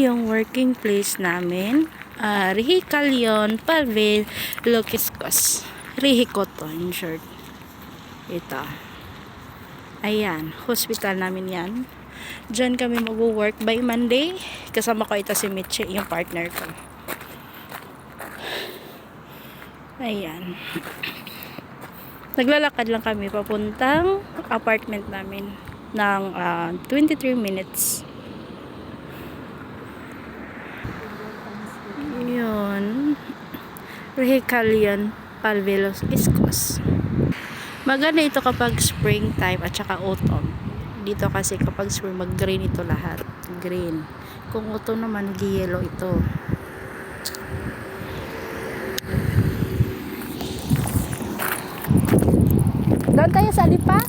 yung working place namin. Rehicalion Palve Loquiscos. Rehico to in short. Ito. Ayan, hospital namin yan. Diyan kami mag-work by Monday. Kasama ko ito si Mitchie, yung partner ko. Ayan. Naglalakad lang kami papuntang apartment namin ng 23 minutes. Yun. Rehicalion Palvelos Iscos. Maganda ito kapag springtime at saka autumn. Dito kasi kapag spring mag-green ito lahat. Green. Kung autumn naman nag-yellow ito. Doon tayo sa lipa.